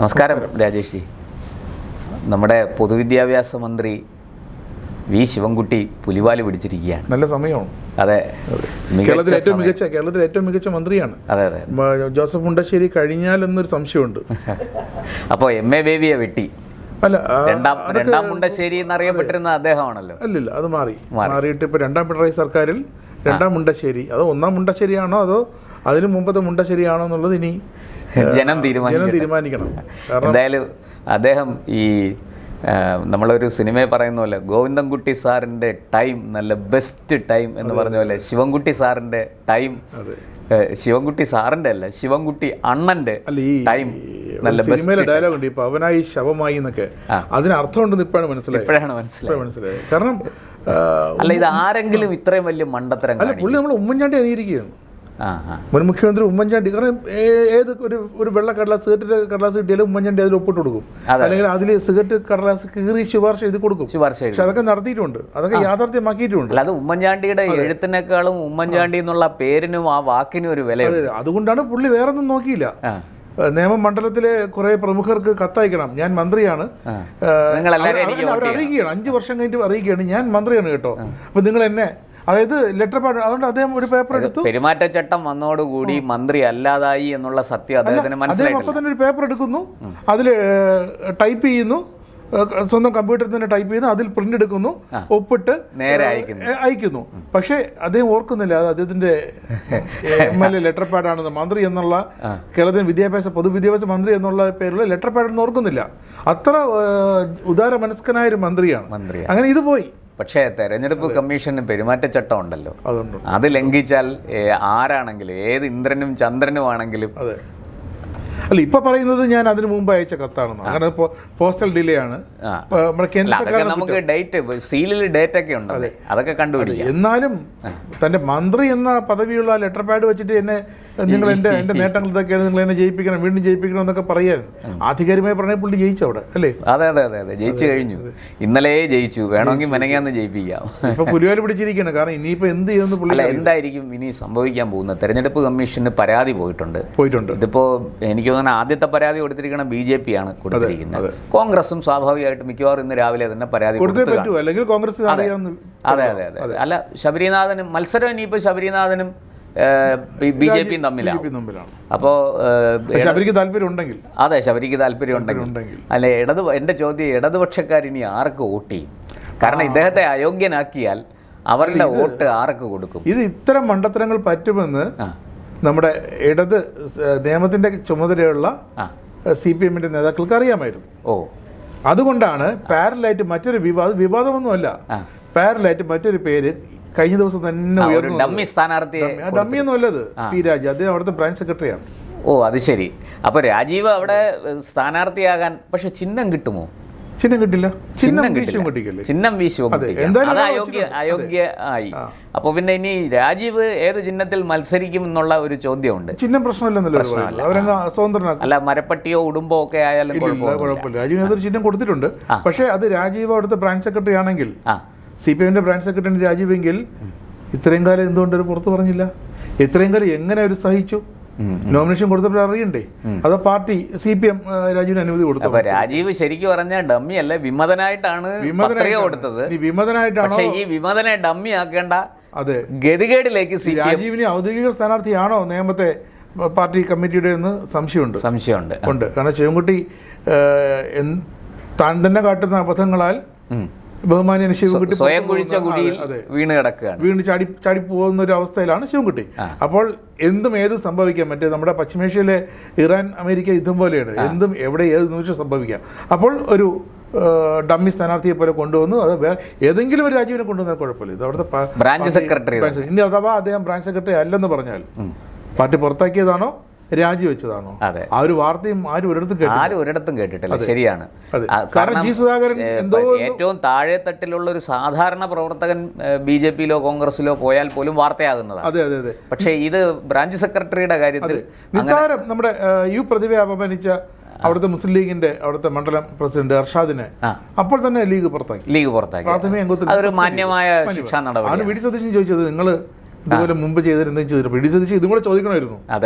നമസ്കാരം രാജേഷ് ജി. നമ്മുടെ പൊതുവിദ്യാഭ്യാസ മന്ത്രി വി ശിവൻകുട്ടി പുലിവാല് പിടിച്ചിരിക്കുകയാണ്. നല്ല സമയമാണ്. അതെ, കേരളത്തിലെ ഏറ്റവും മികച്ച മന്ത്രിയാണ്. അതെ അതെ, ജോസഫ് മുണ്ടശ്ശേരി കഴിഞ്ഞാൽ എന്നൊരു സംശയമുണ്ട്. അപ്പോൾ എം എ ബേബിയെ വെട്ടി. അല്ല, രണ്ടാം മുണ്ടശ്ശേരി എന്നറിയപ്പെട്ടിരുന്ന അദ്ദേഹമാണല്ലോ. അല്ലല്ല, അത് മാറിയിട്ട് ഇപ്പോൾ രണ്ടാം പിണറായി സർക്കാരിൽ രണ്ടാം മുണ്ടശ്ശേരി, അതോ ഒന്നാം മുണ്ടശ്ശേരിയാണോ അതോ അതിനു മുമ്പത്തെ മുണ്ടശ്ശേരിയാണോ എന്നുള്ളത് ഇനി ജനം തീരുമാനിക്കണം. എന്തായാലും അദ്ദേഹം ഈ നമ്മളൊരു സിനിമയെ പറയുന്ന പോലെ ഗോവിന്ദൻകുട്ടി സാറിൻ്റെ ടൈം നല്ല ബെസ്റ്റ് ടൈം എന്ന് പറഞ്ഞ പോലെ ശിവൻകുട്ടി സാറിൻ്റെ ടൈം, ശിവൻകുട്ടി സാറിൻ്റെ അല്ല, ശിവൻകുട്ടി അണ്ണൻ്റെ ടൈം നല്ല ബെസ്റ്റ്. ഡയലോഗ് ഉണ്ട്, ഇപ്പൊ അവനായി ശവമായി എന്നൊക്കെ. അതിന് അർത്ഥമുണ്ടെന്ന് ഇപ്പോഴാണ് മനസ്സിലായത്. കാരണം അല്ല, ഇത് ആരെങ്കിലും ഇത്രയും വലിയ മണ്ടത്തരം അല്ല, പുള്ളി നമ്മൾ ഉമ്മൻചാണ്ടി അനുകരിക്കുകയാണ്. മുൻ മുഖ്യമന്ത്രി ഉമ്മൻചാണ്ടി. കാരണം ഏത് ഒരു വെള്ള കടലാസ് കിട്ടിയാലും ഉമ്മൻചാണ്ടി അതിൽ ഒപ്പിട്ട് കൊടുക്കും, അല്ലെങ്കിൽ അതിൽ സിഗരറ്റ് കടലാസ് കീറി ശുപാർശ എഴുതി കൊടുക്കും. പക്ഷെ അതൊക്കെ നടത്തിയിട്ടുണ്ട്, അതൊക്കെ യാഥാർത്ഥ്യമാക്കിയിട്ടുണ്ട്. അല്ലാതെ ഉമ്മൻചാണ്ടിയുടെ എഴുത്തിനേക്കാളും ഉമ്മൻചാണ്ടി എന്നുള്ള പേരിനും ആ വാക്കിനും ഒരു വില. അതുകൊണ്ടാണ് പുള്ളി വേറൊന്നും നോക്കിയില്ല. നിയമമണ്ഡലത്തിലെ കുറെ പ്രമുഖർക്ക് കത്തയക്കണം, ഞാൻ മന്ത്രിയാണ്, അറിയിക്കുകയാണ്. 5 വർഷം കഴിഞ്ഞിട്ട് അറിയിക്കുകയാണ്, ഞാൻ മന്ത്രിയാണ് കേട്ടോ, അപ്പൊ നിങ്ങൾ എന്നെ, അതായത് ലെറ്റർ പാഡ്. അതുകൊണ്ട് അദ്ദേഹം ഒരു പേപ്പർ എടുത്തു. പെരുമാറ്റച്ചട്ടം വന്നതോടുകൂടി മന്ത്രി അല്ലാതായി എന്നുള്ള സത്യം അദ്ദേഹത്തിന് മനസ്സിലായി. അപ്പൊ തന്നെ ഒരു പേപ്പർ എടുക്കുന്നു, അതിൽ ടൈപ്പ് ചെയ്യുന്നു, സ്വന്തം കമ്പ്യൂട്ടറിൽ തന്നെ ടൈപ്പ് ചെയ്യുന്നു, അതിൽ പ്രിന്റ് എടുക്കുന്നു, ഒപ്പിട്ട് നേരെ അയക്കുന്നു. പക്ഷേ അദ്ദേഹം ഓർക്കുന്നില്ല അത് അദ്ദേഹത്തിന്റെ MLA ലെറ്റർ പാഡാണെന്ന്. മന്ത്രി എന്നുള്ള കേരളത്തിന് പൊതുവിദ്യാഭ്യാസ മന്ത്രി എന്നുള്ള പേരുള്ള ലെറ്റർ പാഡെന്ന് ഓർക്കുന്നില്ല. അത്ര ഉദാര മനസ്കനായ ഒരു മന്ത്രിയാണ്. അങ്ങനെ ഇത് പോയി. പക്ഷേ തെരഞ്ഞെടുപ്പ് കമ്മീഷന് പെരുമാറ്റച്ചട്ടം ഉണ്ടല്ലോ, അത് ലംഘിച്ചാൽ ആരാണെങ്കിലും, ഏത് ഇന്ദ്രനും ചന്ദ്രനും ആണെങ്കിലും. അല്ല, ഇപ്പൊ പറയുന്നത് ഞാൻ അതിനു മുമ്പ് അയച്ച കത്താണെന്ന്. അങ്ങനെ പോസ്റ്റൽ ഡിലേ ആണ്. നമുക്ക് ഡേറ്റ്, സീലിൽ ഡേറ്റ് ഒക്കെ ഉണ്ട്, അതൊക്കെ കണ്ടുപിടിക്കും. എന്നാലും തന്റെ മന്ത്രി എന്ന പദവിയുള്ള ലെറ്റർ പാഡ് വെച്ചിട്ട് എന്നെ നിങ്ങൾ എന്റെ നേട്ടങ്ങൾ ഇതൊക്കെയാണ്, നിങ്ങൾ എന്നെ ജയിപ്പിക്കണം, വീണ്ടും ജയിപ്പിക്കണം എന്നൊക്കെ പറയാൻ ആധികാരികമായി പറഞ്ഞ പുള്ളി ജയിച്ചു അവിടെ, അല്ലേ? അതെ അതെ അതെ അതെ, ജയിച്ചു കഴിഞ്ഞു. ഇന്നലെ ജയിച്ചു, വേണമെങ്കിൽ മെനങ്ങാന്ന് ജയിപ്പിക്കാം. ഇപ്പൊ പുലിവാല് പിടിച്ചിരിക്കുകയാണ്. കാരണം ഇനിയിപ്പോ എന്ത് ചെയ്യുന്നു പുള്ളി. എന്തായിരിക്കും ഇനി സംഭവിക്കാൻ പോകുന്നത്? തെരഞ്ഞെടുപ്പ് കമ്മീഷന് പരാതി പോയിട്ടുണ്ട്. ഇതിപ്പോ എനിക്ക് തോന്നുന്നു ആദ്യത്തെ പരാതി കൊടുത്തിരിക്കുന്ന BJP ആണ് കൊടുത്തിരിക്കുന്നത്. കോൺഗ്രസും സ്വാഭാവികമായിട്ട് മിക്കവാറും ഇന്ന് രാവിലെ തന്നെ പരാതി കൊടുത്തു. അല്ലെങ്കിൽ കോൺഗ്രസ്. അതെ അതെ അതെ. അല്ല, ശബരിനാഥനും മത്സരം ഇനിയിപ്പോ ശബരിനാഥനും BJPയും തമ്മിലാണ്. അപ്പോൾ ശബരിക്ക് താല്പര്യം ഉണ്ടെങ്കിൽ, അതെ, ശബരിക്ക് താല്പര്യം ഉണ്ടെങ്കിൽ അല്ലെ, എൻ്റെ ചോദ്യം, ഇടതുപക്ഷക്കാരിനി ആർക്ക് വോട്ട് ചെയ്യും? കാരണം ഇദ്ദേഹത്തെ അയോഗ്യനാക്കിയാൽ അവരുടെ വോട്ട് ആർക്ക് കൊടുക്കും? ഇത് ഇത്തരം മണ്ടത്തരങ്ങൾ പറ്റുമെന്ന് നമ്മുടെ ഇടത് നിയമത്തിന്റെ ചുമതലയുള്ള CPM-ന്റെ നേതാക്കൾക്ക് അറിയാമായിരുന്നു. അതുകൊണ്ടാണ് പാരലായിട്ട് മറ്റൊരു വിവാദമൊന്നുമല്ല, പാരലായിട്ട് മറ്റൊരു പേര് കഴിഞ്ഞ ദിവസം തന്നെ ഉയർന്നു. ഡമ്മിയൊന്നും അല്ലത്, P. രാജ. അദ്ദേഹം അവിടുത്തെ ബ്രാഞ്ച് സെക്രട്ടറിയാണ്. അത് ശരി. അപ്പൊ രാജീവ് അവിടെ സ്ഥാനാർത്ഥിയാകാൻ പക്ഷെ ചിഹ്നം കിട്ടുമോ? ചിഹ്നം കിട്ടില്ല. ചിഹ്നം വീശും. അയോഗ്യ ആയി. അപ്പൊ പിന്നെ ഇനി രാജീവ് ഏത് ചിഹ്നത്തിൽ മത്സരിക്കും എന്നുള്ള ഒരു ചോദ്യമുണ്ട്. ചിഹ്നം പ്രശ്നമില്ലെന്നല്ലോ. അല്ല, മരപ്പട്ടിയോ ഉടുമ്പോ ഒക്കെ ആയാലും കുഴപ്പമില്ല. രാജീവിന് അതൊരു ചിഹ്നം കൊടുത്തിട്ടുണ്ട്. പക്ഷേ അത് രാജീവ് അവിടുത്തെ ബ്രാഞ്ച് സെക്രട്ടറി ആണെങ്കിൽ, CPM-ന്റെ ബ്രാഞ്ച് സെക്രട്ടറി രാജീവെങ്കിൽ ഇത്രയും കാലം എന്തുകൊണ്ട് പുറത്തു പറഞ്ഞില്ല? ഇത്രയും കാലം എങ്ങനെ അവർ സഹിച്ചു? നോമിനേഷൻ കൊടുത്തപ്പോൾ അറിയണ്ടേ? അതോ പാർട്ടി CPM രാജീവിന് അനുമതി കൊടുത്തു? രാജീവ് ശരിക്കും പറഞ്ഞാൽ ഡമ്മി അല്ല, വിമതനായിട്ടാണ് കൊടുത്തത്. വിമതനായിട്ടാണ്. ഈ വിമതനെ ഡമ്മി ആക്കേണ്ട ഗതികേടിലേക്ക് രാജീവിന് ഔദ്യോഗിക സ്ഥാനാർത്ഥിയാണോ നേമത്തെ പാർട്ടി കമ്മിറ്റിയുടെ എന്ന് സംശയമുണ്ട്. കാരണം ശിവൻകുട്ടി താൻ തന്നെ കാട്ടുന്ന അബദ്ധങ്ങളാൽ ബഹുമാന്യൻ ശിവൻകുട്ടി സ്വയം കുഴിച്ച കുഴിയിൽ വീണ് ചാടി പോകുന്ന ഒരു അവസ്ഥയിലാണ് ശിവൻകുട്ടി. അപ്പോൾ എന്തും ഏതും സംഭവിക്കാം. മറ്റേ നമ്മുടെ പശ്ചിമേഷ്യയിലെ ഇറാൻ അമേരിക്ക യുദ്ധം പോലെയാണ്, എന്തും എവിടെ ഏത് നിമിഷം സംഭവിക്കാം. അപ്പോൾ ഒരു ഡമ്മി സ്ഥാനാർത്ഥിയെ പോലെ കൊണ്ടുവന്നു. അത് ഏതെങ്കിലും ഒരു രാജീവിനെ കൊണ്ടുവന്നാൽ കുഴപ്പമില്ല. ഇത് അവിടുത്തെ ബ്രാഞ്ച് സെക്രട്ടറി. ഇനി അഥവാ അദ്ദേഹം ബ്രാഞ്ച് സെക്രട്ടറി അല്ലെന്ന് പറഞ്ഞാൽ പാർട്ടി പുറത്താക്കിയതാണോ രാജിവെച്ചതാണോ? ആ ഒരു വാർത്തയും ആരും ഒരിടത്തും കേട്ടിട്ടില്ല. ശരിയാണ്. ഏറ്റവും താഴെ തട്ടിലുള്ള ഒരു സാധാരണ പ്രവർത്തകൻ BJP-യിലോ കോൺഗ്രസിലോ പോയാൽ പോലും വാർത്തയാകുന്നതാണ്. പക്ഷേ ഇത് ബ്രാഞ്ച് സെക്രട്ടറിയുടെ കാര്യത്തിൽ നിസ്സാരം. നമ്മുടെ പ്രതിഭയെ അപമാനിച്ച അവിടുത്തെ മുസ്ലിം ലീഗിന്റെ അവിടുത്തെ മണ്ഡലം പ്രസിഡന്റ് അർഷാദിനെ അപ്പോൾ തന്നെ ലീഗ് പുറത്താക്കി. പ്രാഥമിക അംഗത്വം മാന്യമായ ശിക്ഷാ നടപടി. വി. ഡി. സതീശൻ ചോദിച്ചത്, നിങ്ങൾ ഇതുപോലെ മുമ്പ് ചെയ്തിരുന്നെങ്കിൽ ചെയ്തിട്ട് വി. ഡി. സതീശൻ ഇതും കൂടെ ചോദിക്കണമായിരുന്നു,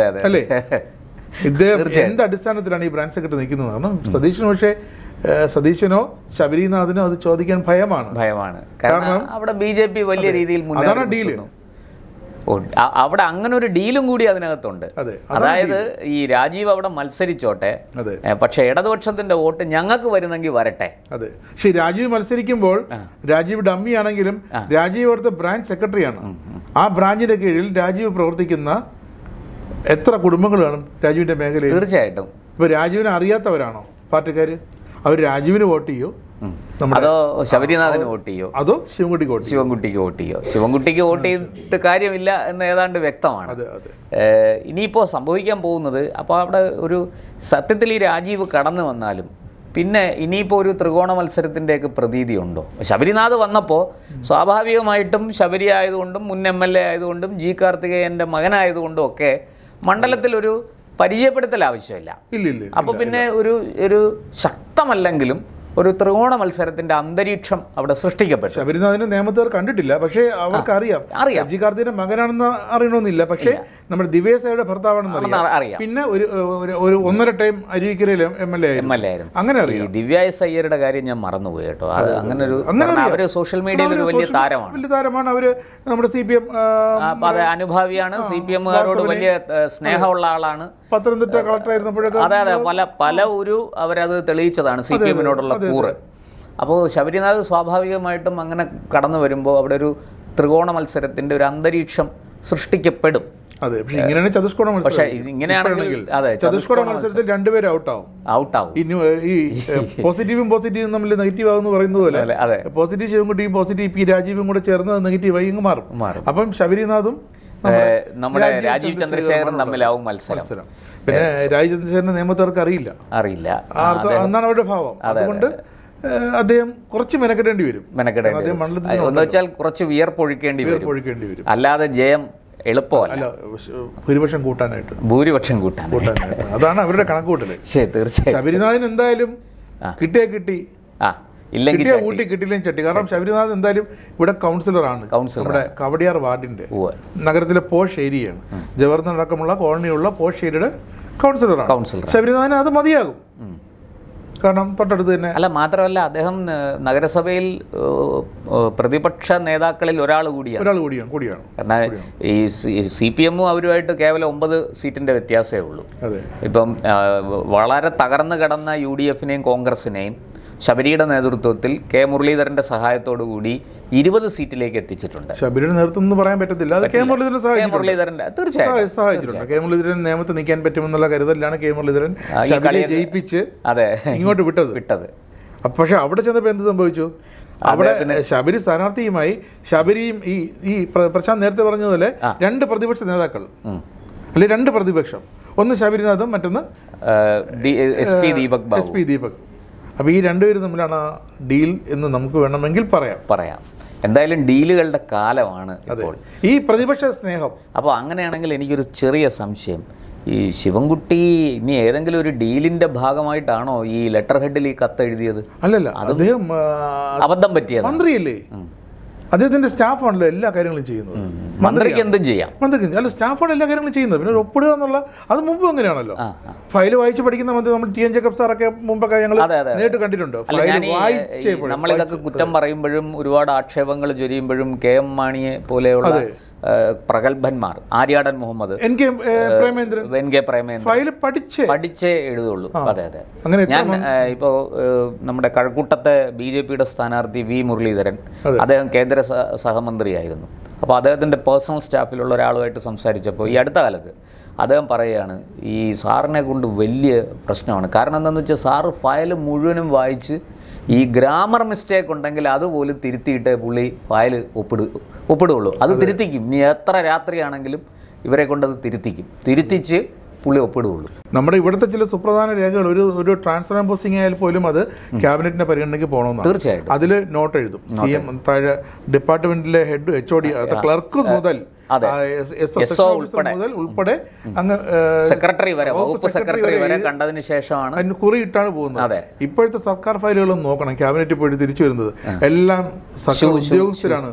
അല്ലേ? ഇദ്ദേഹം എന്ത് അടിസ്ഥാനത്തിലാണ് ഈ ബ്രാഞ്ച് സെക്രട്ടറി നിൽക്കുന്നത്? കാരണം സതീശന് പക്ഷേ സതീശനോ ശബരിനാഥനോ അത് ചോദിക്കാൻ ഭയമാണ്. കാരണം അവിടെ BJP വലിയ രീതിയിൽ അതാണ് ഡീല്. അവിടെ അങ്ങനെ ഒരു ഡീലും കൂടി അതിനകത്തുണ്ട്. അതായത് ഈ രാജീവ് അവിടെ മത്സരിച്ചോട്ടെ, പക്ഷെ ഇടതുപക്ഷത്തിന്റെ വോട്ട് ഞങ്ങൾക്ക് വരുന്നെങ്കിൽ വരട്ടെ. അതെ, പക്ഷെ രാജീവ് മത്സരിക്കുമ്പോൾ രാജീവ് ഡമ്മി ആണെങ്കിലും രാജീവ് അവിടുത്തെ ബ്രാഞ്ച് സെക്രട്ടറിയാണ്. ആ ബ്രാഞ്ചിന്റെ കീഴിൽ രാജീവ് പ്രവർത്തിക്കുന്ന എത്ര കുടുംബങ്ങളാണ് രാജീവിന്റെ മേഖലയിൽ? തീർച്ചയായിട്ടും. ഇപ്പൊ രാജീവിനെ അറിയാത്തവരാണോ പാർട്ടിക്കാര്? അവർ രാജീവിന് വോട്ട് ചെയ്യോ, അതോ ശബരിനാഥന് വോട്ട് ചെയ്യോ, അതോ ശിവൻകുട്ടിക്ക് വോട്ട് ചെയ്യോ? ശിവൻകുട്ടിക്ക് വോട്ട് ചെയ്തിട്ട് കാര്യമില്ല എന്ന് ഏതാണ്ട് വ്യക്തമാണ്. ഇനിയിപ്പോൾ സംഭവിക്കാൻ പോകുന്നത്, അപ്പോൾ അവിടെ ഒരു സത്യത്തിൽ ഈ രാജീവ് കടന്നു വന്നാലും പിന്നെ ഇനിയിപ്പോൾ ഒരു ത്രികോണ മത്സരത്തിൻ്റെയൊക്കെ പ്രതീതി ഉണ്ടോ? ശബരിനാഥ് വന്നപ്പോൾ സ്വാഭാവികമായിട്ടും ശബരി ആയതുകൊണ്ടും മുൻ MLA ആയതുകൊണ്ടും G. കാർത്തികേയൻ്റെ മകനായതുകൊണ്ടും ഒക്കെ മണ്ഡലത്തിലൊരു പരിചയപ്പെടുത്തൽ ആവശ്യമില്ല. അപ്പോൾ പിന്നെ ഒരു ശക്തമല്ലെങ്കിലും ഒരു ത്രികോണ മത്സരത്തിന്റെ അന്തരീക്ഷം അവിടെ സൃഷ്ടിക്കപ്പെട്ടു. ശബരിനാഥിനെ നിയമത്തുകാർ കണ്ടിട്ടില്ല, പക്ഷേ അവർക്ക് അറിയാം G. കാർത്തികേയന്റെ മകനാണെന്ന് അറിയണമെന്നില്ല, പക്ഷേ നമ്മുടെ ദിവ്യസയുടെ ഭർത്താവാണെന്ന് അറിയാം. പിന്നെ ഒരു 1.5 ടൈം അരുവിക്കരയിൽ MLA ആയിരുന്നു. അങ്ങനെ അറിയാം. ദിവ്യാസ് അയ്യരുടെ കാര്യം ഞാൻ മറന്നുപോയി കേട്ടോ. അത് അവര് സോഷ്യൽ മീഡിയയിൽ ഒരു വലിയ താരമാണ്. അവര് നമ്മുടെ CPM അനുഭാവിയാണ്. CPM-കാരോട് വലിയ സ്നേഹമുള്ള ആളാണ്. പത്തനംതിട്ട കളക്ടർ ആയിരുന്നപ്പോഴൊക്കെ അതെ പല അവരത് തെളിയിച്ചതാണ് CPM-നോടുള്ള കൂറ്. അപ്പോൾ ശബരിനാഥ് സ്വാഭാവികമായിട്ടും അങ്ങനെ കടന്നു വരുമ്പോൾ അവിടെ ഒരു ത്രികോണ മത്സരത്തിന്റെ ഒരു അന്തരീക്ഷം സൃഷ്ടിക്കപ്പെടും. അതെ, പക്ഷേ ഇങ്ങനെയാണ് ചതുഷ്കോണ മത്സരം. പക്ഷേ ഇങ്ങനെയാണെങ്കിൽ ചതുഷ്കോണ മത്സരത്തിൽ രണ്ടുപേരും ഔട്ടാവും. ഈ പോസിറ്റീവും തമ്മിൽ നെഗറ്റീവ് ആകുമെന്ന് പറയുന്നത് പോലെ പോസിറ്റീവ് ശിവൻകുട്ടിയും പോസിറ്റീവ് P. രാജീവും കൂടെ ചേർന്ന് നെഗറ്റീവായി ഇങ്ങ് മാറും. അപ്പം ശബരിനാഥും നമ്മുടെ രാജീവ് ചന്ദ്രശേഖരൻ തമ്മിലാവും മത്സരം. പിന്നെ രാജീവ് ചന്ദ്രശേഖരനെ നിയമത്തവർക്ക് അറിയില്ല എന്നാണ് അവരുടെ ഭാവം. അതുകൊണ്ട് അദ്ദേഹം കുറച്ച് മെനക്കെടേണ്ടി വരും. എന്ന് വെച്ചാൽ കുറച്ച് വിയർപ്പൊഴിക്കേണ്ടി വരും. അല്ലാതെ ജയം എളുപ്പമല്ല. ഭൂരിപക്ഷം കൂട്ടാനായിട്ട് അതാണ് അവരുടെ കണക്കുകൂട്ടല്. തീർച്ചയായും ശബരിനാഥൻ എന്തായാലും കിട്ടി കിട്ടിയില്ലെങ്കിൽ ചട്ടി. കാരണം ശബരിനാഥ് എന്തായാലും ഇവിടെ കൗൺസിലറാണ്. നമ്മുടെ കവടിയാർ വാർഡിന്റെ നഗരത്തിലെ പോഷ് ഏരിയയാണ്. ജവഹർലാൽ അടക്കമുള്ള കോളനിയുള്ള പോഷ് ഏരിയയുടെ കൗൺസിലറാണ്. ശബരിനാഥന് അത് മതിയാകും, കാരണം തൊട്ടടുത്ത് തന്നെ. അല്ല, മാത്രമല്ല അദ്ദേഹം നഗരസഭയിൽ പ്രതിപക്ഷ നേതാക്കളിൽ ഒരാൾ കൂടിയാണ്. കാരണം ഈ CPM അവരുമായിട്ട് കേവലം 9 സീറ്റിന്റെ വ്യത്യാസമേ ഉള്ളൂ. ഇപ്പം വളരെ തകർന്നു കിടന്ന UDF-നെയും കോൺഗ്രസിനെയും ശബരിയുടെ നേതൃത്വത്തിൽ K. മുരളീധരന്റെ സഹായത്തോടു കൂടി 20 സീറ്റിലേക്ക് എത്തിച്ചിട്ടുണ്ട്. ശബരിയുടെ നേതൃത്വം എന്ന് പറയാൻ പറ്റത്തില്ല, അത് K. മുരളീധരന്റെ തീർച്ചയായും സഹായിച്ചിട്ടുണ്ട്. K. മുരളീധരൻ നിയമത്ത് നിൽക്കാൻ പറ്റുമെന്നുള്ള കരുതലിലാണ് K. മുരളീധരൻ ശബരിയെ ജയിപ്പിച്ച് ഇങ്ങോട്ട് വിട്ടത്. പക്ഷെ അവിടെ ചെന്നപ്പോൾ എന്ത് സംഭവിച്ചു? അവിടെ ശബരി സ്ഥാനാർത്ഥിയുമായി ശബരിയും ഈ പ്രശാന്ത് നേരത്തെ പറഞ്ഞതുപോലെ 2 പ്രതിപക്ഷ നേതാക്കൾ, അല്ലെങ്കിൽ 2 പ്രതിപക്ഷം, ഒന്ന് ശബരിനാഥും മറ്റൊന്ന് SP ദീപക്. അപ്പോൾ ഈ രണ്ടുപേരും തമ്മിലാണ് ഡീൽ എന്ന് നമുക്ക് വേണമെങ്കിൽ പറയാം. എന്തായാലും ഡീലുകളുടെ കാലമാണ് ഇപ്പോൾ, ഈ പ്രതിപക്ഷ സ്നേഹം. അപ്പോൾ അങ്ങനെയാണെങ്കിൽ എനിക്കൊരു ചെറിയ സംശയം, ഈ ശിവൻകുട്ടി ഇനി ഏതെങ്കിലും ഒരു ഡീലിന്റെ ഭാഗമായിട്ടാണോ ഈ ലെറ്റർ ഹെഡിൽ ഈ കത്ത് എഴുതിയത്? അല്ലല്ല, അദ്ദേഹം അബദ്ധം പറ്റിയത്. മന്ത്രിയല്ലേ, അദ്ദേഹത്തിന്റെ സ്റ്റാഫാണല്ലോ എല്ലാ കാര്യങ്ങളും ചെയ്യുന്നത്. മന്ത്രിക്ക് എന്തും ചെയ്യാം. അല്ല, സ്റ്റാഫാണ് എല്ലാ കാര്യങ്ങളും ചെയ്യുന്നത്. പിന്നെ ഒപ്പിടുക എന്നുള്ള അത് മുമ്പ് അങ്ങനെയാണല്ലോ. ഫയൽ വായിച്ച് പഠിക്കുന്ന മന്ത്രി നമ്മൾ TN ജേക്കബ് സാറൊക്കെ മുമ്പൊക്കെ ഞങ്ങൾ നേരിട്ട് കണ്ടിട്ടുണ്ട്. നമ്മളിതൊക്കെ കുറ്റം പറയുമ്പോഴും ഒരുപാട് ആക്ഷേപങ്ങൾ ചൊരിയുമ്പോഴും KM മാണിയെ പോലെയുള്ള പ്രഗത്ഭന്മാർ, ആര്യാടൻ മുഹമ്മദ്, NK പ്രേമേന്ദ്രൻ ഫയൽ പഠിച്ചേ എഴുതുള്ളൂ. അതെ. ഞാൻ ഇപ്പോൾ നമ്മുടെ കഴക്കൂട്ടത്തെ BJP-യുടെ സ്ഥാനാർത്ഥി V. മുരളീധരൻ, അദ്ദേഹം കേന്ദ്ര സഹമന്ത്രിയായിരുന്നു. അപ്പോൾ അദ്ദേഹത്തിൻ്റെ പേഴ്സണൽ സ്റ്റാഫിലുള്ള ഒരാളുമായിട്ട് സംസാരിച്ചപ്പോൾ ഈ അടുത്ത കാലത്ത് അദ്ദേഹം പറയുകയാണ്, ഈ സാറിനെ കൊണ്ട് വലിയ പ്രശ്നമാണ്. കാരണം എന്താണെന്ന് വെച്ചാൽ സാറ് ഫയൽ മുഴുവനും വായിച്ച് ഈ ഗ്രാമർ മിസ്റ്റേക്ക് ഉണ്ടെങ്കിൽ അതുപോലും തിരുത്തിയിട്ടേ പുള്ളി ഫയൽ ഒപ്പിടുകയുള്ളൂ. അത് തിരുത്തിക്കും. ഇനി എത്ര രാത്രിയാണെങ്കിലും ഇവരെ കൊണ്ടത് തിരുത്തിച്ച് പുള്ളി ഒപ്പിടുകയുള്ളൂ. നമ്മുടെ ഇവിടുത്തെ ചില സുപ്രധാന രേഖകൾ ഒരു ട്രാൻസ്ഫർ പോസ്റ്റിംഗ് ആയാൽ പോലും അത് ക്യാബിനറ്റിന്റെ പരിഗണനയ്ക്ക് പോകണമെന്നാണ്. തീർച്ചയായും അതിൽ നോട്ട് എഴുതും. CM താഴെ ഡിപ്പാർട്ട്മെന്റിലെ ഹെഡ് HOD ക്ലർക്ക് മുതൽ ഉൾപ്പെടെ അങ്ങ് സെക്രട്ടറി വരെ, വകുപ്പ് സെക്രട്ടറി വരെ കണ്ടതിന് ശേഷമാണ് അതിന് കുറിയിട്ടാണ് പോകുന്നത്. ഇപ്പോഴത്തെ സർക്കാർ ഫയലുകളും നോക്കണം, ക്യാബിനറ്റിൽ പോയിട്ട് തിരിച്ചു വരുന്നത് എല്ലാം സർക്കാർ ഉദ്യോഗസ്ഥരാണ്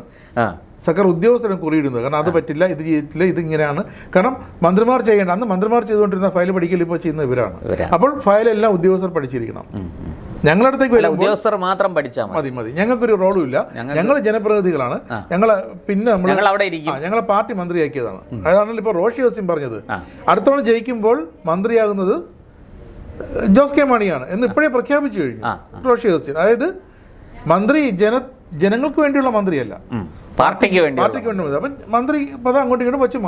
സർക്കാർ ഉദ്യോഗസ്ഥരും കുറിയിടുന്നത്. കാരണം അത് പറ്റില്ല, ഇത് ചെയ്തിട്ടില്ല, ഇതിങ്ങനെയാണ്. കാരണം മന്ത്രിമാർ ചെയ്യേണ്ട, അന്ന് മന്ത്രിമാർ ചെയ്തുകൊണ്ടിരുന്ന ഫയൽ പഠിക്കൽ ഇപ്പോൾ ചെയ്യുന്ന ഇവരാണ്. അപ്പോൾ ഫയലെല്ലാം ഉദ്യോഗസ്ഥർ പഠിച്ചിരിക്കണം. ഞങ്ങളടുത്തേക്ക് ഉദ്യോഗസ്ഥർ മാത്രം പഠിച്ചാൽ മതി. ഞങ്ങൾക്കൊരു റോളും ഇല്ല. ഞങ്ങൾ ജനപ്രതിനിധികളാണ്. പിന്നെ ഞങ്ങളെ പാർട്ടി മന്ത്രിയാക്കിയതാണ്. അതാണല്ലോ ഇപ്പോൾ റോഷി ഹസീം പറഞ്ഞത്. അടുത്തവണ ജയിക്കുമ്പോൾ മന്ത്രിയാകുന്നത് ജോസ് കെ മാണിയാണ് എന്ന് ഇപ്പോഴേ പ്രഖ്യാപിച്ചു കഴിഞ്ഞു റോഷി ഹസീം. അതായത് മന്ത്രി ജനങ്ങൾക്ക് വേണ്ടിയുള്ള മന്ത്രിയല്ല, പാർട്ടിക്ക് വേണ്ടി. അപ്പം മന്ത്രി പദം അങ്ങോട്ടും ഇങ്ങോട്ടും വെച്ച്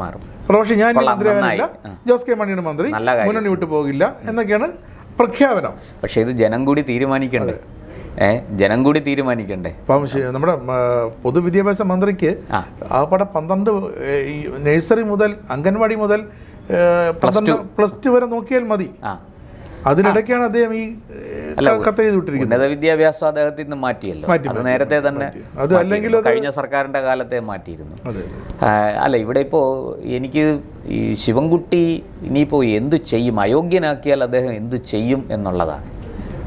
മാറും. റോഷി ഞാൻ മന്ത്രിയാകാനില്ല, ജോസ് കെ മാണിയാണ് മന്ത്രി, മുന്നണി വിട്ടു പോകില്ല എന്നൊക്കെയാണ് പ്രഖ്യാപനം. പക്ഷെ ഇത് ജനം കൂടി തീരുമാനിക്കണ്ടേ? ജനം കൂടി തീരുമാനിക്കണ്ടേ? നമ്മുടെ പൊതുവിദ്യാഭ്യാസ മന്ത്രിക്ക് ആകപ്പാടെ 12 നഴ്സറി മുതൽ അംഗൻവാടി മുതൽ +2 വരെ നോക്കിയാൽ മതി. അതിനിടയ്ക്കാണ് അദ്ദേഹം ഈ കത്തെഴുതി വിട്ടിരിക്കുന്നത്. ഉന്നത വിദ്യാഭ്യാസം അദ്ദേഹത്തിൽ നിന്ന് മാറ്റിയല്ലോ. അത് നേരത്തെ തന്നെ, അത് അല്ലെങ്കിൽ കഴിഞ്ഞ സർക്കാരിന്റെ കാലത്തെ മാറ്റിയിരുന്നു. അല്ല, ഇവിടെ ഇപ്പോൾ എനിക്ക് ഈ ശിവൻകുട്ടി ഇനിയിപ്പോൾ എന്ത് ചെയ്യും, അയോഗ്യനാക്കിയാൽ അദ്ദേഹം എന്ത് ചെയ്യും എന്നുള്ളതാണ്.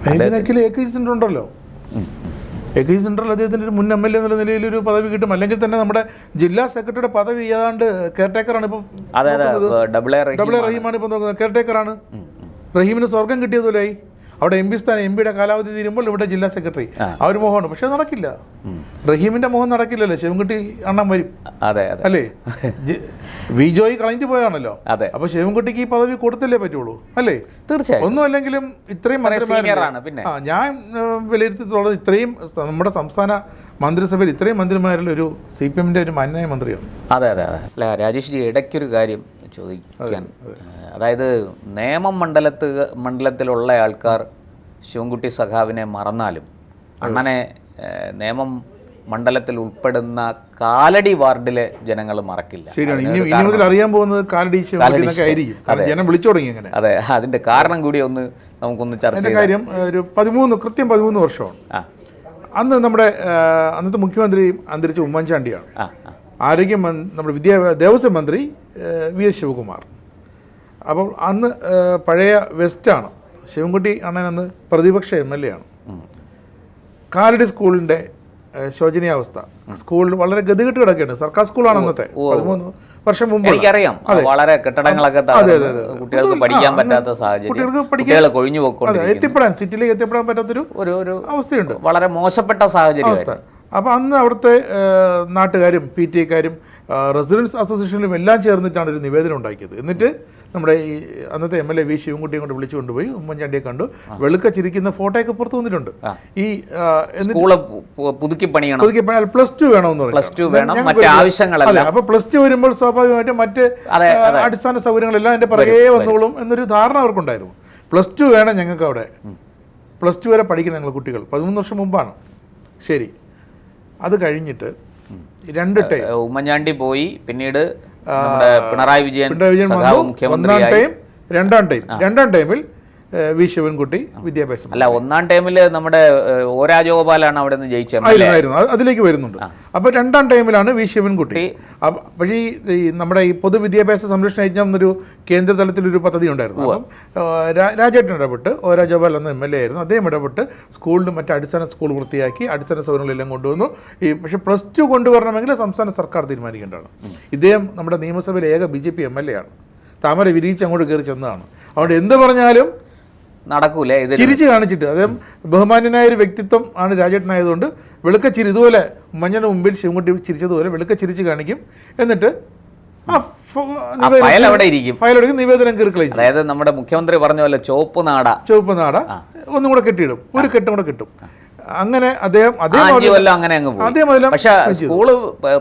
അയോഗ്യനാക്കിയാൽ എ കെ ജി സെന്റർ ഉണ്ടല്ലോ. എ കെ ജി സെന്ററിൽ അദ്ദേഹത്തിൻ്റെ ഒരു മുൻ MLA എന്നുള്ള നിലയിൽ ഒരു പദവി കിട്ടും. അല്ലെങ്കിൽ തന്നെ നമ്മുടെ ജില്ലാ സെക്രട്ടറിയുടെ പദവി ഏതാണ്ട് കെയർടേക്കറാണ് ഇപ്പോൾ. ഡബിൾ എ റഹീമാണ് ഇപ്പോൾ നോക്കുന്നത്. കെയർടേക്കറാണ്. റഹീമിന് സ്വർഗം കിട്ടിയതുപോലെയായി. അവിടെ MP സ്ഥാനം, MP-യുടെ കാലാവധി തീരുമ്പോൾ ഇവിടെ ജില്ലാ സെക്രട്ടറി. ആ ഒരു മോഹമാണ്. പക്ഷെ നടക്കില്ല. റഹീമിന്റെ മോഹം നടക്കില്ലല്ലോ. ശിവൻകുട്ടി അണ്ണൻ വരും. അല്ലേ? വിജോയ് കളഞ്ഞിട്ട് പോയാണല്ലോ. അപ്പൊ ശിവൻകുട്ടിക്ക് ഈ പദവി കൊടുത്തല്ലേ പറ്റുള്ളൂ, അല്ലേ? തീർച്ചയായും. ഒന്നും അല്ലെങ്കിലും ഇത്രയും ഞാൻ വിലയിരുത്തിയിട്ടുള്ളത് ഇത്രയും നമ്മുടെ സംസ്ഥാന മന്ത്രിസഭയിൽ ഇത്രയും മന്ത്രിമാരിൽ ഒരു CPM-ന്റെ ഒരു മാന്യനായ മന്ത്രിയാണ്. അതെ. അല്ല, രാജേഷ് ജി, ഇടയ്ക്കൊരു കാര്യം ചോദിക്കാൻ. അതായത് നേമം മണ്ഡലത്തിലുള്ള ആൾക്കാർ ശിവൻകുട്ടി സഖാവിനെ മറന്നാലും അണ്ണനെ നേമം മണ്ഡലത്തിൽ ഉൾപ്പെടുന്ന കാലടി വാർഡിലെ ജനങ്ങൾ മറക്കില്ല. ശരിയാണ്. ഇനി മുതൽ അറിയാൻ പോകുന്നത് കാലടി ആയിരിക്കും. ജനം വിളിച്ചു തുടങ്ങി അങ്ങനെ. അതെ, അതിന്റെ കാരണം കൂടി നമുക്കൊന്ന് ചർച്ച ചെയ്യാം. കാര്യം ഒരു 13 വർഷമാണ്. അന്ന് നമ്മുടെ അന്നത്തെ മുഖ്യമന്ത്രി അന്തരിച്ച ഉമ്മൻചാണ്ടിയാണ്. നമ്മുടെ ദേവസ്വം മന്ത്രി VS ശിവകുമാർ. അപ്പോൾ അന്ന് പഴയ വെസ്റ്റാണ്. ശിവൻകുട്ടി അണ്ണൻ അന്ന് പ്രതിപക്ഷ MLA ആണ്. കാലടി സ്കൂളിൻ്റെ ശോചനീയാവസ്ഥ, സ്കൂളിൽ വളരെ ഗതികെട്ട് കിടക്കുകയാണ്. സർക്കാർ സ്കൂളാണ് അന്നത്തെ. 13 വർഷം മുമ്പ് എനിക്കറിയാം. വളരെ കെട്ടിടങ്ങളൊക്കെ കുട്ടികൾക്ക് പഠിക്കാൻ പറ്റാത്ത സാഹചര്യം, എത്തിപ്പെടാൻ സിറ്റിയിലേക്ക് എത്തിപ്പെടാൻ പറ്റാത്തൊരു അവസ്ഥയുണ്ട്. വളരെ മോശപ്പെട്ട സാഹചര്യം. അപ്പോൾ അന്ന് അവിടുത്തെ നാട്ടുകാരും PTA-ക്കാരും റെസിഡൻസ് അസോസിയേഷനിലും എല്ലാം ചേർന്നിട്ടാണ് ഒരു നിവേദനം ഉണ്ടാക്കിയത്. എന്നിട്ട് നമ്മുടെ ഈ അന്നത്തെ MLA V ശിവൻകുട്ടിയെ കൊണ്ട് വിളിച്ചു കൊണ്ടുപോയി ഉമ്മൻചാണ്ടിയെ കണ്ടു. വെളുക്ക ചിരിക്കുന്ന ഫോട്ടോയൊക്കെ പുറത്തു വന്നിട്ടുണ്ട്. ഈ പുതുക്കി പണിയണം, +2 വേണമെന്ന് പറഞ്ഞു. അപ്പൊ +2 വരുമ്പോൾ സ്വാഭാവികമായിട്ടും മറ്റ് അടിസ്ഥാന സൗകര്യങ്ങളെല്ലാം എൻ്റെ പിറകെ വന്നോളും എന്നൊരു ധാരണ അവർക്കുണ്ടായിരുന്നു. +2 വേണം ഞങ്ങൾക്ക് അവിടെ. +2 വരെ പഠിക്കണം ഞങ്ങൾ കുട്ടികൾ. 13 വർഷം മുമ്പാണ്. ശരി, അത് കഴിഞ്ഞിട്ട് 2 ടൈം ഉമ്മൻചാണ്ടി പോയി. പിന്നീട് പിണറായി വിജയൻ മുഖ്യമന്ത്രിയായി. രണ്ടാം ടൈമിൽ V ശിവൻകുട്ടി വിദ്യാഭ്യാസം. അല്ല, ഒന്നാം ടൈമിൽ നമ്മുടെ ഓരാജഗോപാലാണ് അവിടെ നിന്ന് ജയിച്ചത്. അതിലേക്ക് വരുന്നുണ്ട്. അപ്പോൾ രണ്ടാം ടൈമിലാണ് V ശിവൻകുട്ടി. പക്ഷേ ഈ നമ്മുടെ ഈ പൊതുവിദ്യാഭ്യാസ സംരക്ഷണ യജ്ഞം എന്നൊരു കേന്ദ്ര തലത്തിലൊരു പദ്ധതി ഉണ്ടായിരുന്നു. അപ്പം രാജേട്ടൻ ഇടപെട്ട്, ഓരാജഗോപാൽ എന്ന MLA ആയിരുന്നു, അദ്ദേഹം ഇടപെട്ട് സ്കൂളിലും മറ്റ് അടിസ്ഥാന സ്കൂൾ വൃത്തിയാക്കി അടിസ്ഥാന സൗകര്യങ്ങളെല്ലാം കൊണ്ടുവന്നു. പക്ഷേ +2 കൊണ്ടുവരണമെങ്കിൽ സംസ്ഥാന സർക്കാർ തീരുമാനിക്കേണ്ടതാണ്. ഇദ്ദേഹം നമ്മുടെ നിയമസഭയിലെ ഏക BJP MLA ആണ്. താമര വിരിയിച്ച് അങ്ങോട്ട് കയറി ചെന്നതാണ്. അതുകൊണ്ട് എന്ത് പറഞ്ഞാലും നടക്കൂലേ? ചിരിച്ച് കാണിച്ചിട്ട്, അദ്ദേഹം ബഹുമാന്യനായ ഒരു വ്യക്തിത്വം ആണ് രാജേട്ടനായതുകൊണ്ട് വെളുക്കച്ചിരി ഇതുപോലെ ഉമ്മൻചാണ്ടിയുടെ മുമ്പിൽ ശിവൻകുട്ടി ചിരിച്ചതുപോലെ വെളുക്ക ചിരിച്ച് കാണിക്കും. എന്നിട്ട് ഫയലെടുക്കും, നിവേദനം കീർക്കളയും. അതായത് നമ്മുടെ മുഖ്യമന്ത്രി പറഞ്ഞ പോലെ ചുവപ്പ് നാട ഒന്നും കൂടെ കെട്ടിയിടും, ഒരു കെട്ടും കൂടെ കിട്ടും. അങ്ങനെ അദ്ദേഹം സ്കൂള്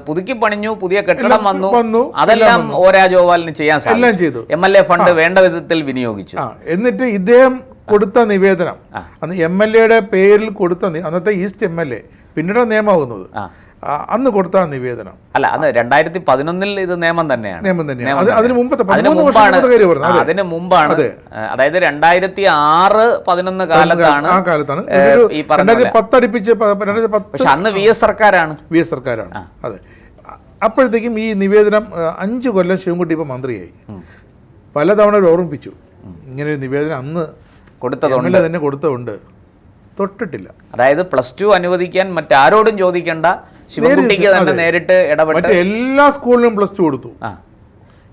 പുതുക്കി പണിഞ്ഞു, പുതിയ കെട്ടിടം വന്നു, അതെല്ലാം ഓരാജഗോപാലിന് ചെയ്യാൻ സാധിച്ചു. MLA ഫണ്ട് വേണ്ട വിധത്തിൽ വിനിയോഗിച്ചു. എന്നിട്ട് ഇദ്ദേഹം കൊടുത്ത നിവേദനം, അന്ന് MLA-യുടെ പേരിൽ കൊടുത്ത, അന്നത്തെ ഈസ്റ്റ് MLA പിന്നീട് നിയമമാകുന്നത്, അന്ന് കൊടുത്ത നിവേദനം. അല്ല, അന്ന് 2011 ഇത് നിയമം തന്നെയാണ്. അതിന് മുമ്പാണ്. അതായത് 2006-11 കാലത്താണ്. ഈ 2010 അടുപ്പിച്ച്. പക്ഷെ അന്ന് VS സർക്കാരാണ്. അതെ. അപ്പോഴത്തേക്കും ഈ നിവേദനം 5 കൊല്ലം ശിവൻകുട്ടി ഇപ്പൊ മന്ത്രിയായി. പലതവണ ഓർമ്മിപ്പിച്ചു ഇങ്ങനെ ഒരു നിവേദനം അന്ന് തന്നെ കൊടുത്തതുകൊണ്ട് തൊട്ടിട്ടില്ല. അതായത് +2 അനുവദിക്കാൻ മറ്റാരോടും ചോദിക്കേണ്ട, ശിവൻകുട്ടിക്ക് തന്നെ നേരിട്ട് ഇടപെട്ട് മറ്റേ എല്ലാ സ്കൂളിലും +2 കൊടുത്തു. ആ.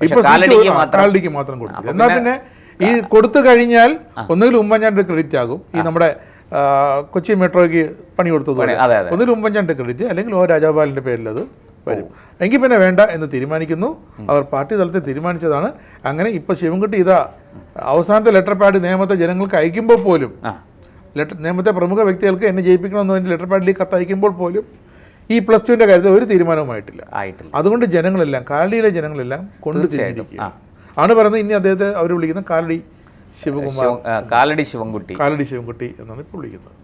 ഇപ്പൊ കാലടിക്ക് മാത്രം കൊടുത്തു. എന്നാൽ പിന്നെ ഈ കൊടുത്തു കഴിഞ്ഞാൽ ഒന്നുകിൽ ഉമ്മൻചാണ്ടി ക്രെഡിറ്റ് ആകും, ഈ നമ്മുടെ കൊച്ചി മെട്രോയ്ക്ക് പണി കൊടുത്തതുപോലെ ഒന്നുകിൽ ഉമ്മൻചാണ്ടി ക്രെഡിറ്റ്, അല്ലെങ്കിൽ O രാജഗോപാലിന്റെ പേരിൽ അത് വരും. എങ്കിൽ പിന്നെ വേണ്ട എന്ന് തീരുമാനിക്കുന്നു. അവർ പാർട്ടി തലത്തിൽ തീരുമാനിച്ചതാണ്. അങ്ങനെ ഇപ്പൊ ശിവൻകുട്ടി ഇതാ അവസാനത്തെ ലെറ്റർ പാഡ് നിയമത്തെ ജനങ്ങൾക്ക് അയക്കുമ്പോൾ പോലും, നിയമത്തെ പ്രമുഖ വ്യക്തികൾക്ക് എന്നെ ജയിപ്പിക്കണമെന്ന് വേണ്ടി ലെറ്റർ പാഡിലേക്ക് കത്തയക്കുമ്പോൾ പോലും ഈ +2ന്റെ കാര്യത്തിൽ ഒരു തീരുമാനവുമായിട്ടില്ല. അതുകൊണ്ട് ജനങ്ങളെല്ലാം, കാലടിയിലെ ജനങ്ങളെല്ലാം കൊണ്ടു തിരിഞ്ഞിരിക്കുക ആണ് പറയുന്നത്. ഇനി അദ്ദേഹത്തെ അവർ വിളിക്കുന്ന കാലടി ശിവകുമാർ, കാലടി ശിവൻകുട്ടി എന്നാണ് ഇപ്പോൾ വിളിക്കുന്നത്.